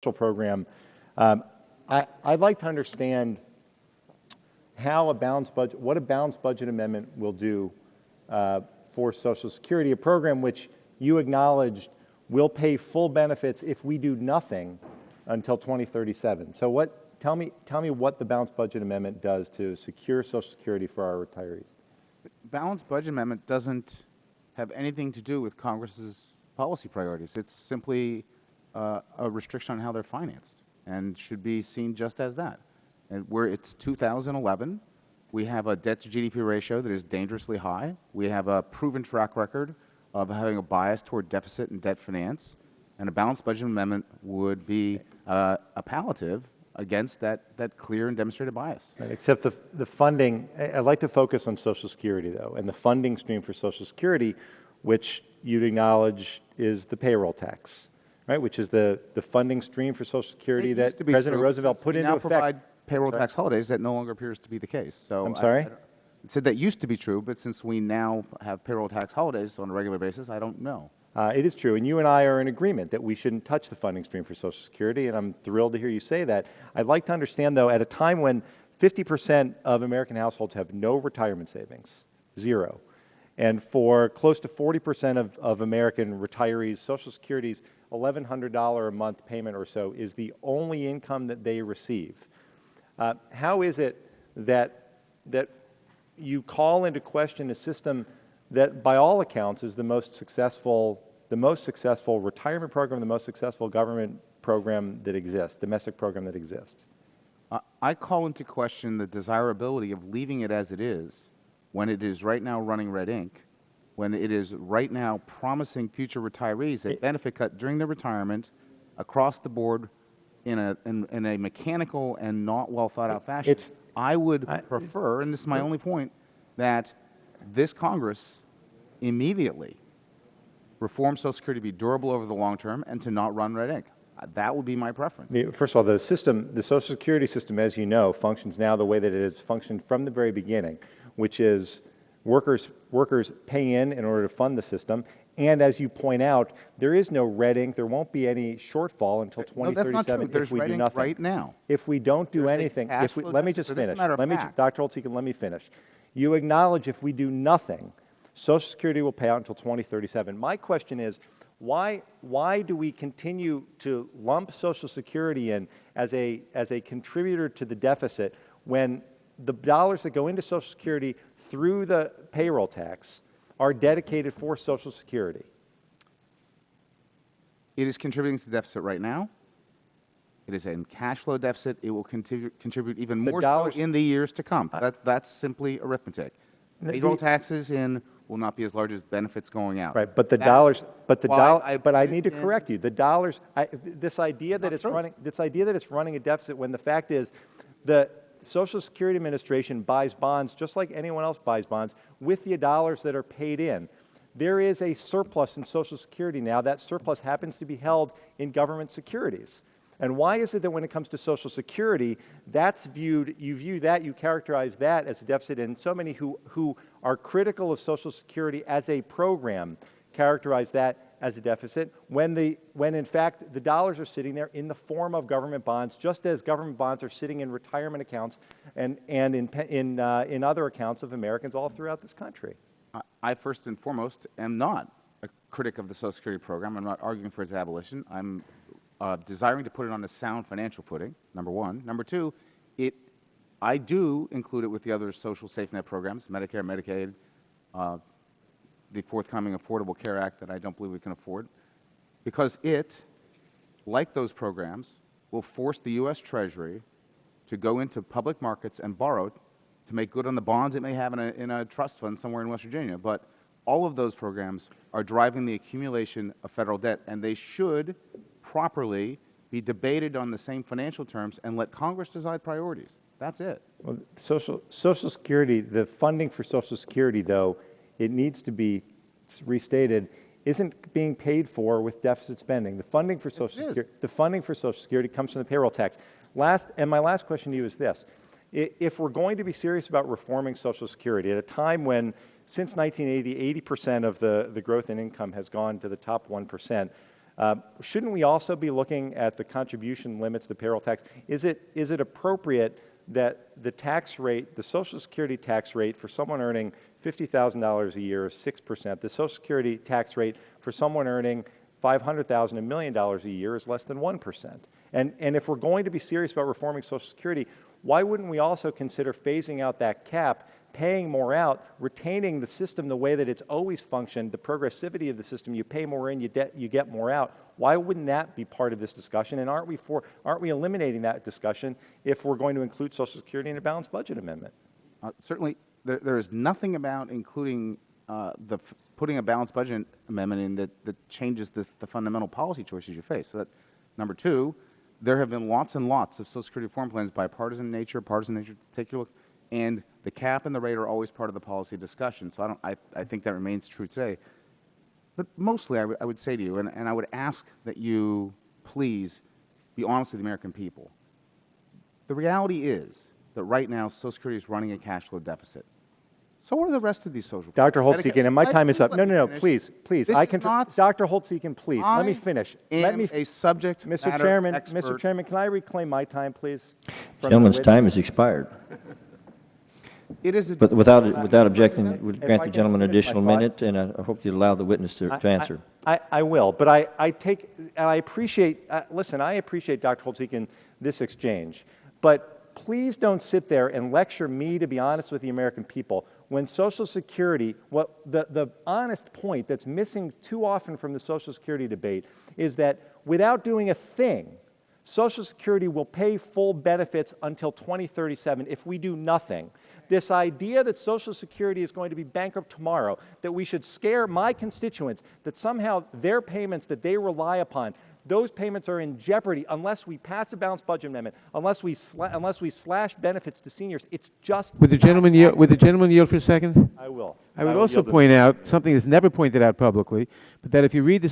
program. I'd like to understand how what a balanced budget amendment will do for Social Security, a program which you acknowledged will pay full benefits if we do nothing until 2037. So tell me what the balanced budget amendment does to secure Social Security for our retirees. The balanced budget amendment doesn't have anything to do with Congress's policy priorities. It's simply a restriction on how they're financed and should be seen just as that. And it's 2011, we have a debt to GDP ratio that is dangerously high. We have a proven track record of having a bias toward deficit and debt finance, and a balanced budget amendment would be a palliative against that clear and demonstrated bias. Right, except the funding, I'd like to focus on Social Security though, and the funding stream for Social Security, which you'd acknowledge is the payroll tax, right? Which is the funding stream for Social Security that President Roosevelt put into effect. Provide payroll tax holidays. That no longer appears to be the case. So I'm sorry? It said that used to be true, but since we now have payroll tax holidays on a regular basis, I don't know. It is true, and you and I are in agreement that we shouldn't touch the funding stream for Social Security, and I'm thrilled to hear you say that. I'd like to understand, though, at a time when 50% of American households have no retirement savings, zero, and for close to 40% of American retirees, Social Security's $1,100 a month payment or so is the only income that they receive. How is it that you call into question a system that, by all accounts, is the most successful retirement program, the most successful government program that exists, domestic program that exists? I call into question the desirability of leaving it as it is when it is right now running red ink, when it is right now promising future retirees a benefit cut during their retirement across the board in a mechanical and not well thought out fashion. I would prefer, and this is my only point, that this Congress immediately reform Social Security to be durable over the long term and to not run red ink. That would be my preference. First of all, the Social Security system, as you know, functions now the way that it has functioned from the very beginning, which is workers pay in order to fund the system. And as you point out, there is no red ink. There won't be any shortfall until 2037 no, that's not true. There's if we red do ink nothing. Right now. If we don't do anything, let me just finish. Dr. Holtz-Eakin, let me finish. You acknowledge if we do nothing, Social Security will pay out until 2037. My question is, why do we continue to lump Social Security in as a contributor to the deficit when the dollars that go into Social Security through the payroll tax are dedicated for Social Security? It is contributing to the deficit right now. It is in cash flow deficit. It will contribute even more so in the years to come. That's simply arithmetic. Payroll taxes will not be as large as benefits going out. Right, but but I need to correct you. The dollars, this idea that it's running a deficit when the fact is the Social Security Administration buys bonds just like anyone else buys bonds with the dollars that are paid in. There is a surplus in Social Security now. That surplus happens to be held in government securities. And why is it that when it comes to Social Security, you characterize that as a deficit, and so many who are critical of Social Security as a program characterize that as a deficit, when in fact the dollars are sitting there in the form of government bonds, just as government bonds are sitting in retirement accounts and in other accounts of Americans all throughout this country. I first and foremost am not a critic of the Social Security program. I'm not arguing for its abolition. I'm desiring to put it on a sound financial footing, number one. Number two, I do include it with the other social safety net programs, Medicare, Medicaid, the forthcoming Affordable Care Act that I don't believe we can afford, because it, like those programs, will force the U.S. Treasury to go into public markets and borrow to make good on the bonds it may have in a trust fund somewhere in West Virginia. But all of those programs are driving the accumulation of federal debt, and they should properly be debated on the same financial terms and let Congress decide priorities. That's it. Well, Social Security, the funding for Social Security, though, it needs to be restated, isn't being paid for with deficit spending. The funding for Social Security comes from the payroll tax. My last question to you is this. If we're going to be serious about reforming Social Security at a time when, since 1980, 80% of the growth in income has gone to the top 1%, Shouldn't we also be looking at the contribution limits, the payroll tax? Is it appropriate that the tax rate, the Social Security tax rate for someone earning $50,000 a year is 6%, the Social Security tax rate for someone earning $500,000, $1 million a year is less than 1%. And if we're going to be serious about reforming Social Security, why wouldn't we also consider phasing out that cap, paying more out, retaining the system the way that it's always functioned, the progressivity of the system, you pay more in, you get more out? Why wouldn't that be part of this discussion? And aren't we eliminating that discussion if we're going to include Social Security in a balanced budget amendment? Certainly, there is nothing about including putting a balanced budget amendment in that changes the fundamental policy choices you face. So that, number two, there have been lots and lots of Social Security reform plans, partisan nature, take your look, and the cap and the rate are always part of the policy discussion. So I think that remains true today. But mostly, I would say to you, and I would ask that you please be honest with the American people. The reality is that right now, Social Security is running a cash flow deficit. So are the rest of these social Dr. Holtz-Eakin, and my time is up. No, finish. please. Dr. Holtz-Eakin, please, let me finish. A subject matter expert. Mr. Chairman, can I reclaim my time, please? Gentleman's time has expired. It is But without objecting, we'll grant the gentleman an additional minute, and I hope you allow the witness to answer. I will, but I appreciate, listen, I appreciate, Dr. Holtz-Eakin, this exchange, but please don't sit there and lecture me, to be honest with the American people, when Social Security, the honest point that's missing too often from the Social Security debate is that without doing a thing, Social Security will pay full benefits until 2037 if we do nothing. This idea that Social Security is going to be bankrupt tomorrow, that we should scare my constituents, that somehow their payments that they rely upon, those payments are in jeopardy unless we pass a balanced budget amendment, unless we slash benefits to seniors. It's just Would the gentleman yield for a second? I will. I would also point out something that's never pointed out publicly, but that if you read the